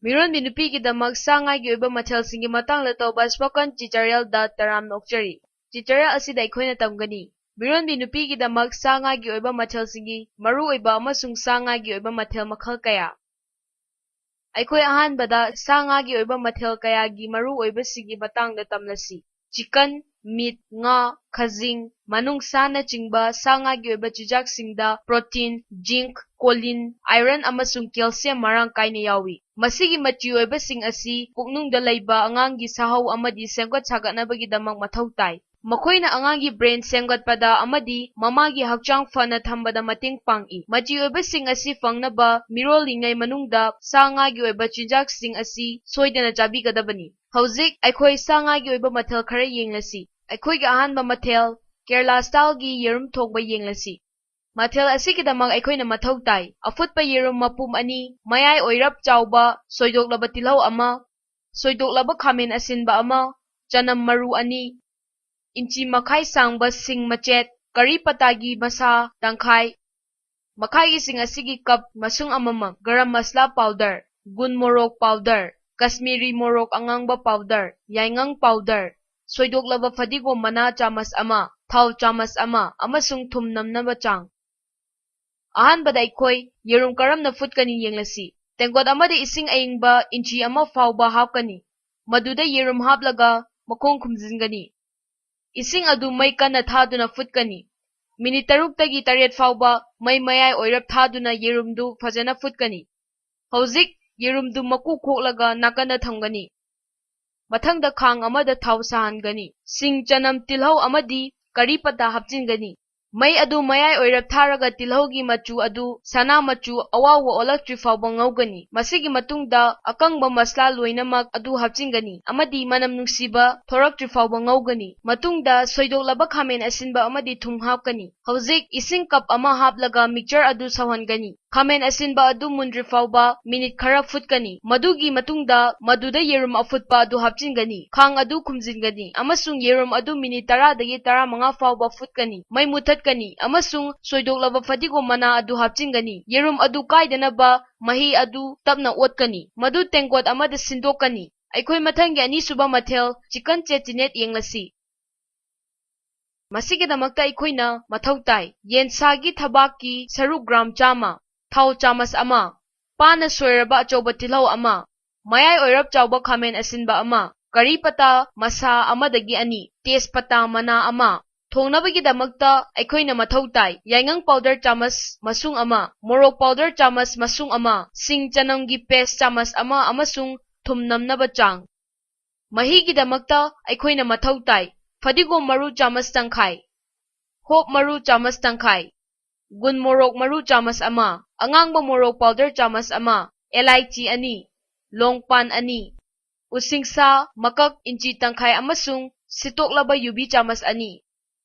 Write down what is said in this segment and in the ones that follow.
Miron binupigidamag sangay gi oiba mathelsinggi matangda tawba spoken tutorial da taram nokchari. Tutorial asida aikoina tamgani. Miron binupigidamag sangay gi oiba mathelsinggi maru oiba amasung sangay gi oiba mathel makhal kaya. Aikoi ahanbada sangay gi oiba mathel kaya gi maru oiba sigi matangda tamlasi. Chicken, meat, nga, khazing, manungsa na chingba sangay gi oiba chujaksingda protein, zinc, choline, iron amasung calcium marang kaina yawi. Masigi matiu oiba sing asi puknungda laiba anganggi sahau amadi semgat sagatnabagidamag mathau tai. Makoina anganggi brain semgatpada amadi mamagi hakchang fana thambada mating pangi. Matiu oiba sing asi fangnaba mirolingai manungda sangay gi oiba chujaksing asi soidana chabigadabani. Hauzik aikoi sangay gi oiba mathel khara yenglasi. Aikoi gi ahanba mathel Kerala style gi yerum thokba yenglasi. Mathel asigidamag aikoina mathau tai. Afutpa yerum mapum ani, mayai oirap chawba, soidoklaba tilhau ama, soidoklaba khamen asinba ama, chanam maru ani, inchi makhai sangba sing machet, kari patagi masa tangkhai, makhai gi sing asigi cup masung amama, garam masla powder, gun morok powder, Kashmiri morok angangba powder, yaingang powder, soidoklaba fadigo mana chamas ama, thau chamas ama, amasung thum namnaba chang. Ahanbada aikoi yerum karamna futkani yenglasi. Tengkot amadi ising ayingba inchi ama fawba hapkani. Maduda yerum haplaga makong khumjingani. Ising adu may kana thaduna futkani. Minit 3 fawba may mayay oirap thaduna yerumdu fajana futkani. Hauzik yerumdu maku khoklaga nakana thamgani. Mathangda khang amada thaw sahangani. Sing chanam tilhau amadi karipata hapjingani. May adu mayay oirap tharaga tilhogi machu adu sana machu awawa olaktri fawba ngaugani. Masigi matungda akangba masla loinamak adu hapjingani. Amadi manam nungsiba thoraktri fawba ngaugani. Matungda soidoklaba khamen asinba amadi thum hapkani. Hauzik ising cup ama haplaga mixture adu sawhangani. Khamen asinba adu mundri fawba minute khara futkani. Madugi matungda maduda yerum afutpa adu hapjingani. Khang adu khumjingani. Amasung yerum adu minute 10 dagi 15 fawba futkani. May mutat kani amasung soidoklaba fadigo mana adu hapjingani. Yerum adu kaidanaba mahi adu tapna otkani. Madu tengkot amada sindokani. Aikoi mathangi anisuba mathel chicken chettinad yenglasi. Masigidamakta aikoina mathau tai. Yensagi thabaki saruk gram chama, thau chamas ama, pana soiraba achoba tilhau ama, mayai oirap chawba khamen asinba ama, kari pata masa amadagi ani, tespata mana ama. Thongnabagidamagta aikoina mathau tai. Yaingang powder chamas masung ama, morok powder chamas masung ama, sing chanamgi paste chamas ama amasung thum namnaba chang. Mahigidamakta aikoina mathau tai. Fadigom maru chamas tangkhai, hop maru chamas tangkhai, gun morok maru chamas ama, angangba morok powder chamas ama, elaichi ani, longpan ani, usingsa makak inchi tangkhai amasung sitoklaba yubi chamas ani.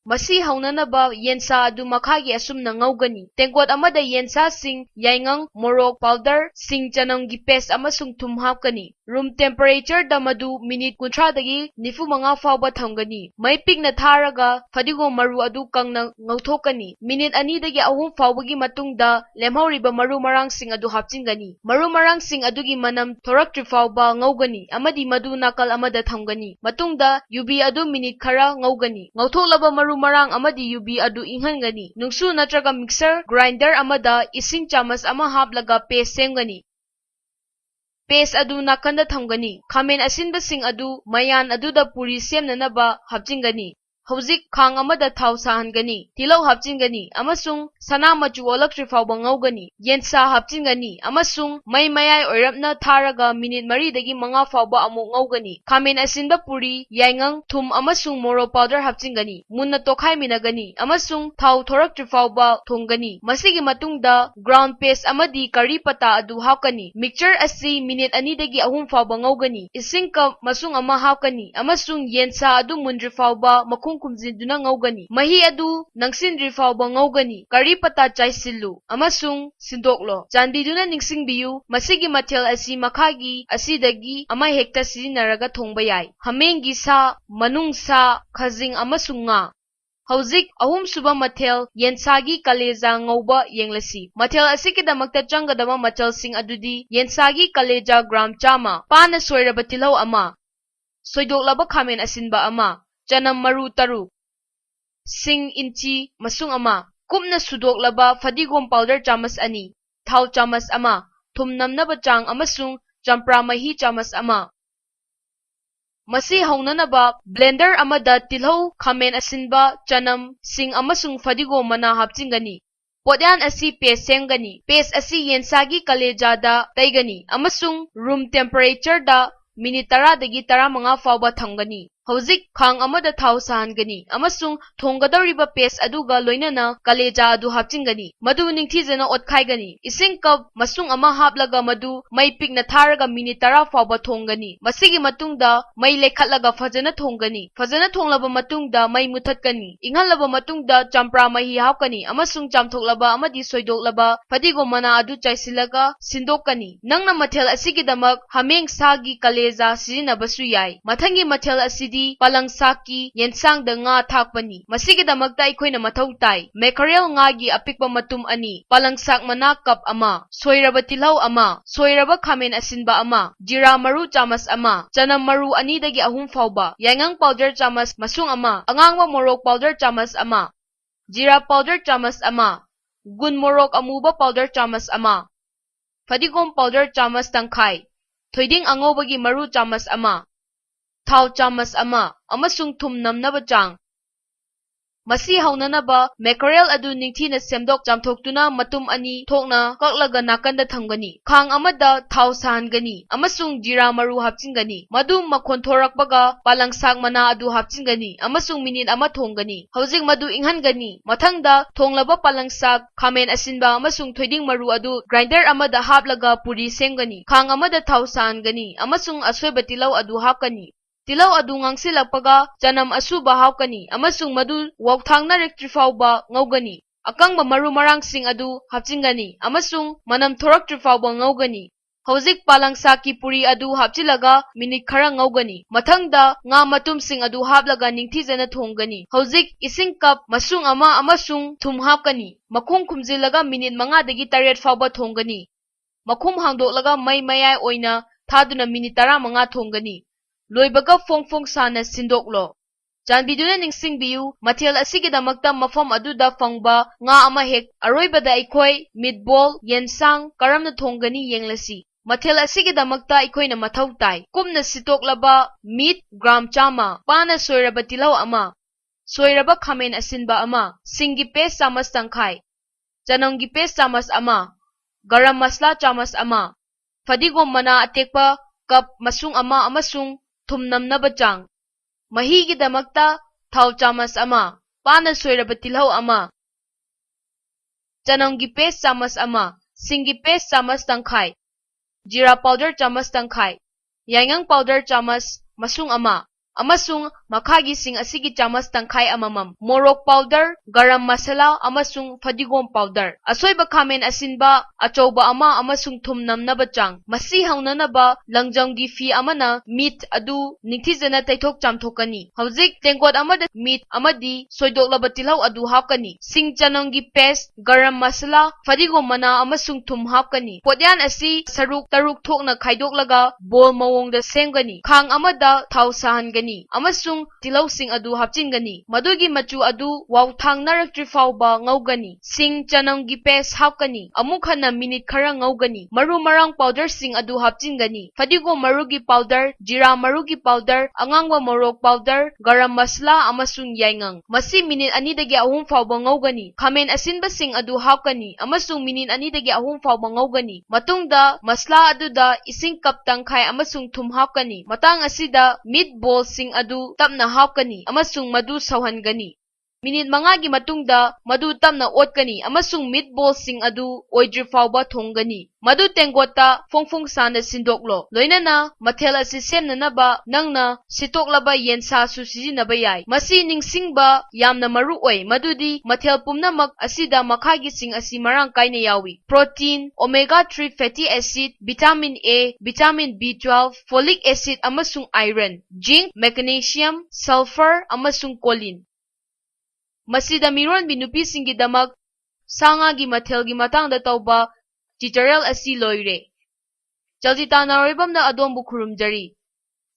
Masi haunanaba yensa adu makhagi asumna ngaugani. Tengkot amada yensa sing yaingang morok powder sing chanamgi paste amasung thum hapkani. Room temperature da madu minute 30 dagi 95 fawba thamgani. May pigna tharaga fadigo maru adu kangna ngauthokani. Minute 2 dagi 3 fawbagi matungda lemhauriba maru marang sing adu hapjingani. Maru marang sing adugi manam thoraktri fawba ngaugani. Amadi madu nakal amada thamgani. Matungda yubi adu minute khara ngaugani. Ngauthoklaba maru marang amadi yubi adu inghangani. Nungsu natraga mixer grinder amada ising chamas ama haplaga paste semgani. Paste adu nakanda thamgani. Khamen asinba sing adu mayan aduda puri semnanaba hapjingani. Hauzik khang amada thau sahangani. Tilau hapjingani amasung sana machu olaktri fawba ngaugani. Yensa hapjingani amasung may mayay oirapna tharaga minute 3 dagi 5 fawba amuk ngaugani. Khamen asinba puri yaingang thum amasung moro powder hapjingani. Munna tokhai minagani amasung thau thoraktri fawba thongani. Masigi matungda ground paste amadi kari pata adu hapkani. Mixture asi minute 2 dagi 3 fawba ngaugani. Ising cup masung ama hapkani amasung yensa adu mundri fawba makung kumjinduna ngaugani. Mahi adu nangsindri fawba ngaugani. Kari pata chaisillu amasung sindoklo. Chanbiduna ningsingbiyu masigi mathel asi makhagi asidagi ama hekta sijinaraga thongba yai. Hamengi sa, manung sa, khazing amasung nga. Hauzik ahumsuba mathel yensagi kaleja ngauba yenglasi. Mathel asikidamagta changgadaba machalsing adudi yensagi kaleja gram chama, pana soiraba tilaw ama, soidoklaba khamen asinba ama, chanam maru taruk, sing inchi masung ama, kumna sudoklaba fadigom powder chamas ani, thau chamas ama, thum namnaba chang amasung champra mahi chamas ama. Masi haunanaba blender amada tilhau khamen asinba chanam sing amasung fadigom mana hapchingani. Podyan asi paste semgani. Paste asi yensagi kaleja da taigani amasung room temperature da minute 10 dagi 15 fauba thamgani. Hauzik khang amada thau sahangani amasung thonggadariba paste aduga loinana kaleja adu hapchingani. Madu ningthijana otkhaigani. Ising cup masung ama haplaga madu mai pikna tharaga minute 10 fauba thongani. Masigi matungda mai lekhatlaga fajana thongani. Fajana thonglaba matungda mai muthatkani. Inghalaba matungda champra mahi hapkani amasung chamthoklaba amadi soidoklaba fadigom mana adu chaisilaga sindokani. Nangna mathel asigidamak hameng sagi kaleja sijinabasu yai. Mathangi mathel asidi palangsaki yensang da nga thakpani. Masigidamakta aikoina mathau tai. Mackerel nga gi apikpa matum ani. Palangsak mana cup ama. Soiraba tilaw ama. Soiraba khamen asinba ama. Jira maru chamas ama. Chanam maru ani dagi ahum fauba. Yangang powder chamas masung ama. Angangwa morok powder chamas ama. Jira powder chamas ama. Gun morok amuba powder chamas ama. Fadigom powder chamas tangkai. Thoiding angobagi maru chamas ama. Thau chamas ama, amasung thum namnaba chang. Masi haunanaba mackerel adu ningthina semdok chamthoktuna matum ani thokna kaklaga nakanda thamgani. Khang amada thau sahangani amasung jira maru hapchingani. Madu makhon thorakbaga palangsak mana adu hapchingani amasung minute ama thonggani. Hauzik madu inghangani. Mathangda thonglaba palangsak khamen asinba amasung thoiding maru adu grinder amada haplaga puri semgani. Khang amada thau sahangani amasung asoiba tilaw adu hapkani. Tilaw adu ngangsilakpaga chanam asuba hapkani amasung madu wauthangna rectifauba ngaugani. Akangba maru marangsing adu hapchingani amasung manam thoraktrifauba ngaugani. Hauzik palangsaki puri adu hapchilaga minute khara ngaugani. Mathangda nga matumsing adu haplaga ningthijana thonggani. Hauzik ising cup masung ama amasung thum hapkani. Makhum khumjilaga minute 5 dagi 8 fauba thonggani. Makhum hangdoklaga mai mayai oina thaduna minute 15 thonggani. Loibaga fong sana sindoklo. Janbiduna ningsingbiyu mathel asigidamakta mafam aduda fangba nga ama hek aroibada aikoi meatball yensang karamna thonggani yenglasi. Mathel asigidamakta aikoina mathau tai. Kumna sitoklaba meat gram chama, pana soiraba tilaw ama, soiraba khamen asinba ama, singi paste chamas tangkai, chanonggi paste chamas ama, garam masla chamas ama, fadigom mana atekpa cup masung ama amasung thum namnaba chang. Mahigidamakta thau chamas ama, pana soiraba tilaw ama, chanonggi paste chamas ama, singi paste chamas tangkai, jira powder chamas tangkai, yangang powder chamas masung ama, amasung makhagi sing asigi chamas tangkai amamam, morok powder, garam masala amasung fadigom powder. Asoiba khamen asinba achouba ama amasung thum namnaba chang. Masi haunanaba langjanggi fi amana meat adu ningthijana taithok chamthokani. Hauzik tengkot amada meat amadi soidoklaba tilaw adu hapkani. Sing chanonggi paste, garam masala, fadigom mana amasung thum hapkani. Podyan asi saruk taruk thokna khaidoklaga bowl mawongda semgani. Khang amada thau sahangani amasung tilawsing adu hapchingani. Madugi machu adu wauthang naraktri fauba ngaugani. Sing chanonggi paste hapkani. Amukhana minute khara ngaugani. Maru marang powder sing adu hapchingani. Fadigo marugi powder, jira marugi powder, angangwa morok powder, garam masla amasung yaingang. Masi minute 2 dagi 3 fauba ngaugani. Khamen asinba sing adu hapkani amasung minute 2 dagi 3 fauba ngaugani. Matungda masla aduda ising cup tangkai amasung thum hapkani. Matang asida meatball sing adu tapna hapkani amasung madu sawhangani. Minute 5 gi matungda madu tapna otkani amasung meatball sing adu oidri fauba thonggani. Madu tengota fongfong sana sindoklo. Loinana mathel asi semnanaba nangna sitoklaba yensa su sijinaba yai. Masi ningsingba yamna maru oi madudi mathel pumnamak asida makhagi sing asi marang kaina yawi. Protein, omega 3 fatty acid, vitamin A, vitamin B12, folic acid amasung iron, zinc, magnesium, sulfur amasung choline. ꯃꯁꯤꯗ ꯃꯤꯔꯣꯟꯕꯤ ꯅꯨꯄꯤꯁꯤꯡꯒꯤꯗꯃꯛ ꯁꯥ ꯉꯥꯒꯤ ꯃꯊꯦꯜꯒꯤ ꯃꯇꯥꯡꯗ ꯇꯧꯕ tutorial ꯑꯁꯤ ꯂꯣꯏꯔꯦ꯫ ꯆꯜꯖꯤꯇꯥ ꯅꯥꯎꯔꯦꯝꯕꯝꯅ ꯑꯗꯣꯝꯕꯨ ꯈꯨꯔꯨꯝꯖꯔꯤ꯫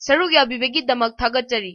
ꯁꯔꯨꯛ ꯌꯥꯕꯤꯕꯒꯤꯗꯃꯛ ꯊꯥꯒꯠꯆꯔꯤ꯫